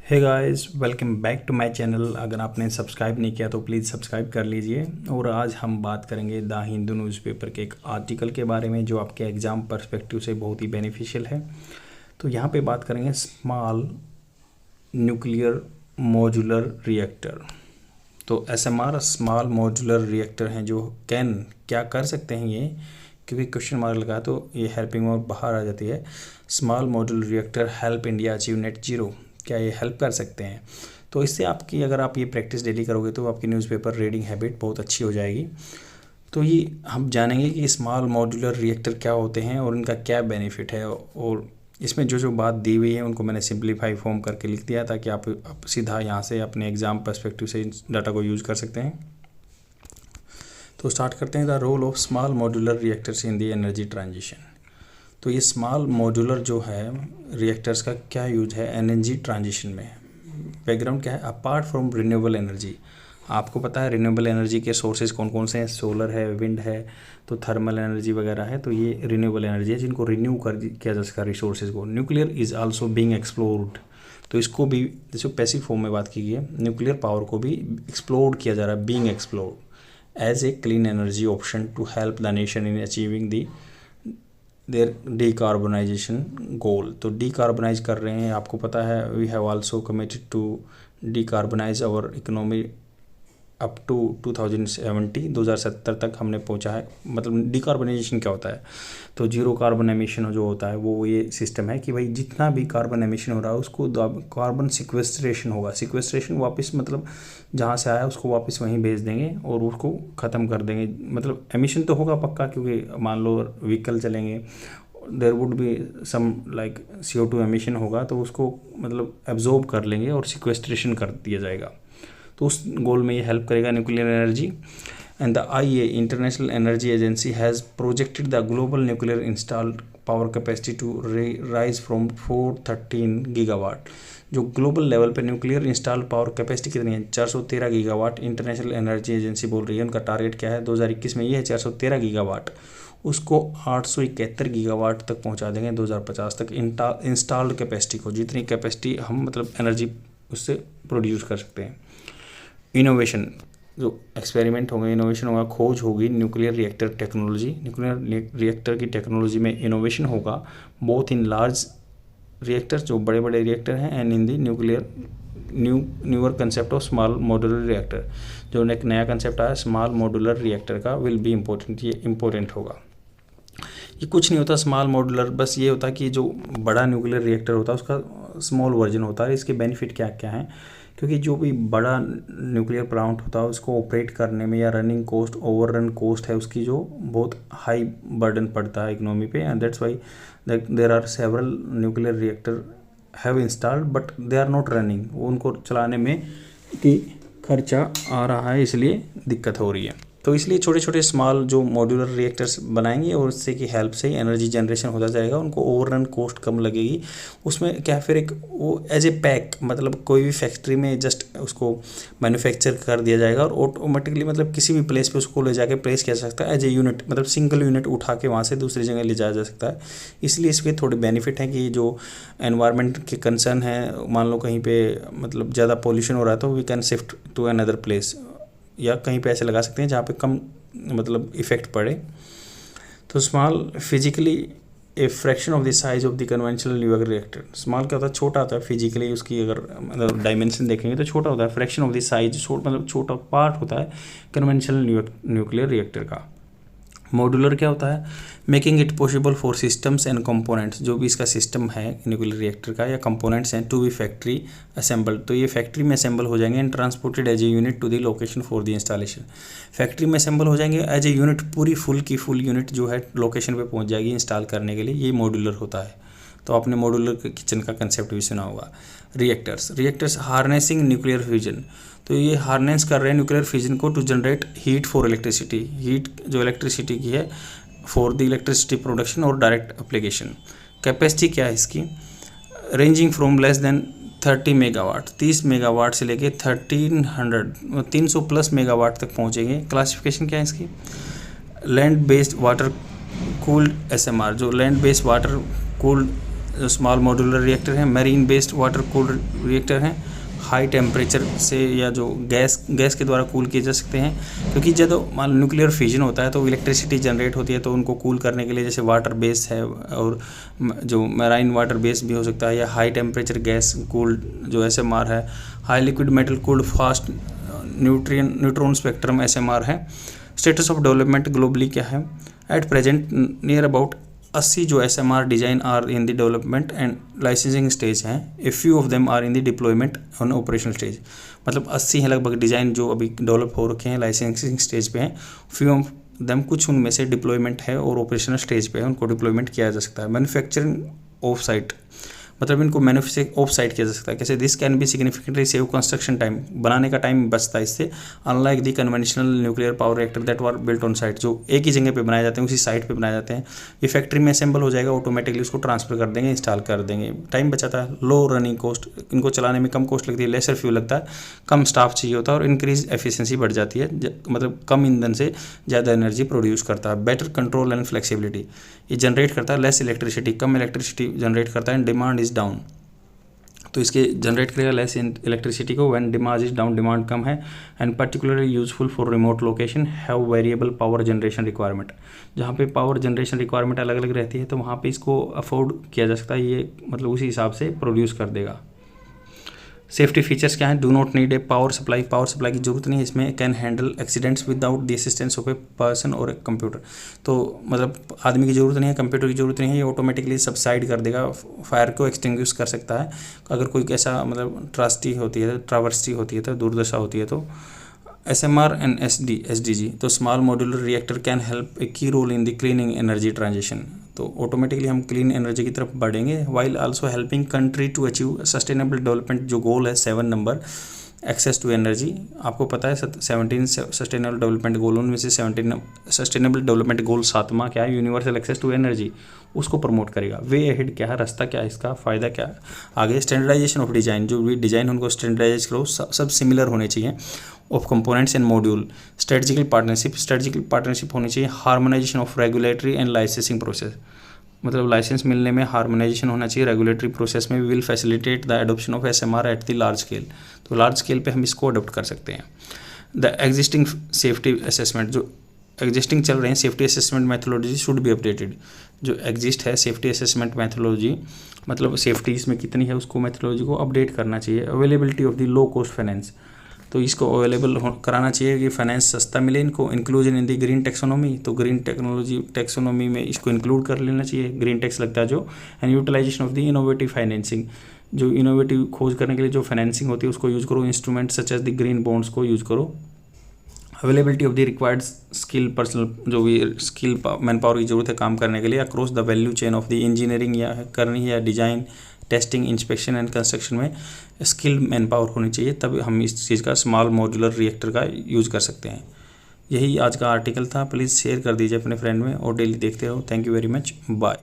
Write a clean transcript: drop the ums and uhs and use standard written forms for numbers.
Hey guys, welcome back to my channel. अगर आपने subscribe नहीं किया तो प्लीज़ सब्सक्राइब कर लीजिए। और आज हम बात करेंगे द हिंदू न्यूज़पेपर के एक आर्टिकल के बारे में जो आपके एग्ज़ाम पर्सपेक्टिव से बहुत ही बेनिफिशियल है। तो यहाँ पे बात करेंगे स्मॉल न्यूक्लियर मॉड्यूलर रिएक्टर। तो एसएमआर स्मॉल मॉड्यूलर रिएक्टर हैं जो क्या कर सकते हैं ये, क्योंकि क्वेश्चन मार्क लगा तो ये हेल्पिंग और बाहर आ जाती है। Small modular reactor help India achieve net zero, क्या ये हेल्प कर सकते हैं? तो इससे आपकी अगर आप ये प्रैक्टिस डेली करोगे तो आपकी न्यूज़पेपर रीडिंग हैबिट बहुत अच्छी हो जाएगी। तो ये हम जानेंगे कि स्मॉल मॉड्यूलर रिएक्टर क्या होते हैं और इनका क्या बेनिफिट है। और इसमें जो बात दी हुई है उनको मैंने सिंप्लीफाई फॉर्म करके लिख दिया ताकि आप सीधा यहाँ से अपने एग्ज़ाम पर्सपेक्टिव से डाटा को यूज़ कर सकते हैं। तो स्टार्ट करते हैं। The role of small modular reactors in the energy transition. तो ये स्मॉल मॉड्यूलर जो है रिएक्टर्स का क्या यूज है एनर्जी ट्रांजिशन में। बैकग्राउंड क्या है? अपार्ट फ्रॉम रिन्यूएबल एनर्जी, आपको पता है रिन्यूएबल एनर्जी के सोर्सेज कौन कौन से हैं? सोलर है, विंड है, तो थर्मल एनर्जी वगैरह है। तो ये रिन्यूएबल एनर्जी है जिनको रिन्यू किया जा सकता है रिसोर्सेज को। Nuclear is also being explored, तो इसको भी जैसे पैसिव फॉर्म में बात की है, न्यूक्लियर पावर को भी एक्सप्लोर किया जा रहा है, being explored as a clean energy option to help the nation in achieving their decarbonisation goal. तो डिकार्बनाइज कर रहे हैं, आपको पता है we have also committed to decarbonise our economy up to 2070 तक हमने पहुंचा है। मतलब डिकार्बनाइजेशन क्या होता है? तो जीरो कार्बन एमिशन जो होता है वो ये सिस्टम है कि भाई जितना भी कार्बन एमिशन हो रहा है उसको कार्बन सिक्वेस्ट्रेशन होगा। सिक्वेस्ट्रेशन वापस मतलब जहाँ से आया उसको वापस वहीं भेज देंगे और उसको ख़त्म कर देंगे। मतलब एमिशन तो होगा पक्का, क्योंकि मान लो व्हीकल चलेंगे, there would be some like CO2 emission होगा, तो उसको मतलब एब्जॉर्ब कर लेंगे और सिक्वेस्ट्रेशन कर दिया जाएगा। तो उस गोल में ये हेल्प करेगा nuclear energy. And the IEA international energy agency has projected the global nuclear installed power capacity to rise from 413 gigawatt. जो ग्लोबल लेवल पे न्यूक्लियर इंस्टॉल्ड पावर कैपेसिटी कितनी है? 413 गीगावाट इंटरनेशनल एनर्जी एजेंसी बोल रही है। उनका target क्या है 2021 में? ये है 413 गीगावाट। उसको 871 गीगावाट तक पहुंचा देंगे 2050 तक इंस्टॉल्ड कैपेसिटी को। जितनी कैपेसिटी हम मतलब एनर्जी उससे प्रोड्यूस कर सकते हैं। इनोवेशन, जो एक्सपेरिमेंट होगा, इनोवेशन होगा, खोज होगी nuclear reactor technology. Nuclear reactor की टेक्नोलॉजी में इनोवेशन होगा बोथ इन लार्ज रिएक्टर्स, जो बड़े बड़े रिएक्टर हैं, and in the newer concept of small modular reactor. जो एक नया कंसेप्ट आया स्मॉल मॉड्यूलर रिएक्टर का विल बी इम्पोर्टेंट, ये इम्पोर्टेंट होगा। ये कुछ नहीं होता स्मॉल मॉड्यूलर, बस ये होता कि जो बड़ा न्यूक्लियर रिएक्टर होता है उसका स्मॉल वर्जन होता है। इसके बेनिफिट क्या क्या हैं? क्योंकि जो भी बड़ा न्यूक्लियर प्लांट होता है उसको ऑपरेट करने में या रनिंग कॉस्ट, ओवररन कॉस्ट है उसकी, जो बहुत हाई बर्डन पड़ता है इकोनॉमी पे। And that's why there are several nuclear reactor have installed but they are not running. उनको चलाने में कि खर्चा आ रहा है, इसलिए दिक्कत हो रही है। तो इसलिए छोटे छोटे स्मॉल जो मॉड्यूलर रिएक्टर्स बनाएंगे और उससे की हेल्प से एनर्जी जनरेशन होता जाएगा, उनको ओवररन कॉस्ट कम लगेगी। उसमें क्या फिर एक वो एज ए पैक, मतलब कोई भी फैक्ट्री में जस्ट उसको मैन्युफैक्चर कर दिया जाएगा और ऑटोमेटिकली मतलब किसी भी प्लेस पे उसको ले जाके प्लेस किया जा सकता है एज ए यूनिट, मतलब सिंगल यूनिट उठा के वहाँ से दूसरी जगह ले जाया जा सकता है। इसलिए इसके थोड़े बेनिफिट हैं कि जो एनवायरनमेंट के कंसर्न है, मान लो कहीं पे मतलब ज़्यादा पॉल्यूशन हो रहा है तो we can shift to another place, या कहीं पे ऐसे लगा सकते हैं जहाँ पे कम मतलब इफ़ेक्ट पड़े। तो small physically a fraction of the size of the conventional nuclear reactor. Small क्या होता है? छोटा होता है फिजिकली, उसकी अगर मतलब डायमेंशन देखेंगे तो छोटा होता है। फ्रैक्शन ऑफ द साइज मतलब छोटा पार्ट होता है कन्वेंशनल न्यूक्लियर रिएक्टर का। मॉड्यूलर क्या होता है? Making it possible for systems and components, जो भी इसका सिस्टम है न्यूक्लियर रिएक्टर का या कंपोनेंट्स हैं, टू बी फैक्ट्री असेंबल्ड, तो ये फैक्ट्री में असेंबल हो जाएंगे and transported as a unit to the location for the installation. Factory में असेंबल हो जाएंगे एज ए यूनिट, पूरी फुल यूनिट जो है लोकेशन पे पहुंच जाएगी इंस्टॉल करने के लिए। ये मॉड्यूलर होता है। तो आपने मॉड्यूलर किचन का कंसेप्ट भी सुना होगा। रिएक्टर्स हार्नेसिंग न्यूक्लियर फ्यूजन, तो ये हार्नेस कर रहे हैं न्यूक्लियर फ्यूजन को to generate heat for electricity, heat जो इलेक्ट्रिसिटी की है फॉर द इलेक्ट्रिसिटी प्रोडक्शन और डायरेक्ट एप्लीकेशन। कैपेसिटी क्या है इसकी? Ranging from less than 30 megawatt, 30 megawatt से लेके 300 प्लस मेगावाट तक पहुँचेंगे। क्लासिफिकेशन क्या है इसकी? Land based water cooled SMR, जो land based water cooled small modular reactor हैं, marine based water cooled reactor हैं, हाई टेम्परेचर से या जो गैस के द्वारा कूल किए जा सकते हैं, क्योंकि जब मान लो न्यूक्लियर फिजन होता है तो इलेक्ट्रिसिटी जनरेट होती है, तो उनको कूल करने के लिए जैसे वाटर बेस है और जो मैराइन वाटर बेस भी हो सकता है, या हाई टेम्परेचर गैस कूल्ड जो SMR है, high liquid metal cooled fast neutron spectrum SMR है। स्टेटस ऑफ डेवलपमेंट ग्लोबली क्या है? एट प्रेजेंट नियर अबाउट 80 जो SMR design are in the development and licensing stage हैं, a few of them are in the deployment on operational stage. मतलब 80 हैं लगभग design जो अभी डेवलप हो रखे हैं, लाइसेंसिंग स्टेज पे हैं। फ्यू ऑफ देम कुछ उनमें से डिप्लॉयमेंट है और ऑपरेशनल स्टेज पे है, उनको डिप्लॉयमेंट किया जा सकता है। मैन्युफैक्चरिंग ऑफ साइट, मतलब इनको मैन्युफैक्चरिंग ऑफ साइट किया जा सकता है। कैसे? This can be significantly save construction time, बनाने का टाइम बचता है इससे, unlike the conventional nuclear power reactor that were built on site, जो एक ही जगह पे बनाए जाते हैं, उसी साइट पे बनाए जाते हैं। ये फैक्ट्री में असेंबल हो जाएगा, ऑटोमेटिकली उसको ट्रांसफर कर देंगे, इंस्टॉल कर देंगे, टाइम बचाता है। लो रनिंग कॉस्ट, इनको चलाने में कम कॉस्ट लगती है, लेसर फ्यूल लगता है, कम स्टाफ चाहिए होता है और इंक्रीज एफिशिएंसी बढ़ जाती है, मतलब कम ईंधन से ज़्यादा एनर्जी प्रोड्यूस करता है। बेटर कंट्रोल एंड फ्लेक्सिबिलिटी, ये जनरेट करता है लेस इलेक्ट्रिसिटी, कम इलेक्ट्रिसिटी जनरेट करता है। डिमांड इज डाउन, तो इसके जनरेट करेगा लेस इलेक्ट्रिसिटी को when demand is down, demand कम है। And particularly useful for remote location, have variable power generation requirement, जहाँ पे पावर जनरेशन रिक्वायरमेंट अलग अलग रहती है तो वहाँ पे इसको अफोर्ड किया जा सकता है, ये मतलब उसी हिसाब से प्रोड्यूस कर देगा। सेफ्टी फीचर्स क्या हैं? Do not need a power supply, power supply की जरूरत नहीं है इसमें। Can handle accidents without the assistance of a person और ए कंप्यूटर, तो मतलब आदमी की ज़रूरत नहीं है, कंप्यूटर की ज़रूरत नहीं है, ये ऑटोमेटिकली सबसाइड कर देगा, फायर को एक्सटिंग्विश कर सकता है। अगर कोई ऐसा मतलब ट्रावर्सिटी होती है तो दुर्दशा होती है तो। SMR एंड SDG, तो small modular reactor can help a key role in the cleaning energy transition, तो ऑटोमेटिकली हम क्लीन एनर्जी की तरफ बढ़ेंगे, while also helping country to achieve sustainable development, जो गोल है 7 नंबर, एक्सेस टू एनर्जी। आपको पता है 17 सस्टेनेबल डेवलपमेंट गोल, उनमें से 17 सस्टेनेबल डेवलपमेंट गोल 7वां क्या है? यूनिवर्सल एक्सेस टू एनर्जी, उसको प्रमोट करेगा। वे अहेड क्या है? रास्ता क्या है इसका, फ़ायदा क्या है आगे? स्टैंडर्डाइजेशन ऑफ डिज़ाइन, जो भी डिज़ाइन उनको स्टैंडर्डाइज करो, सब सिमिलर होने चाहिए। Of components and module, strategical partnership होनी चाहिए। Harmonisation of regulatory and licensing process, मतलब लाइसेंस मिलने में हार्मोनाइजेशन होना चाहिए। रेगुलेटरी प्रोसेस में will facilitate the adoption of SMR at the large scale, तो लार्ज स्केल पे हम इसको अडोप्ट कर सकते हैं। द एग्जिस्टिंग सेफ्टी असेसमेंट, जो एग्जिस्टिंग चल रहे हैं safety assessment methodology should be updated, जो एग्जिस्ट है सेफ्टी असेसमेंट मैथोलॉजी, मतलब सेफ्टी इसमें कितनी है उसको मैथोलॉजी को अपडेट करना चाहिए। Availability of the low cost finance, तो इसको अवेलेबल कराना चाहिए कि फाइनेंस सस्ता मिले इनको। Inclusion in the green taxonomy, तो ग्रीन टेक्सोनॉमी में इसको इंक्लूड कर लेना चाहिए, ग्रीन टैक्स लगता है जो। And utilisation of the innovative financing, जो इनोवेटिव खोज करने के लिए जो फाइनेंसिंग होती है उसको यूज़ करो। Instrument such as the green bonds को यूज़ करो। Availability of the required skill personal, जो भी स्किल मैन पावर की जरूरत है काम करने के लिए across the value chain of the engineering या करनी है या design, testing, inspection and construction में स्किल मैन पावर होनी चाहिए, तब हम इस चीज़ का स्मॉल मॉड्यूलर रिएक्टर का यूज़ कर सकते हैं। यही आज का आर्टिकल था, प्लीज़ शेयर कर दीजिए अपने फ्रेंड में और डेली देखते रहो। Thank you very much, bye.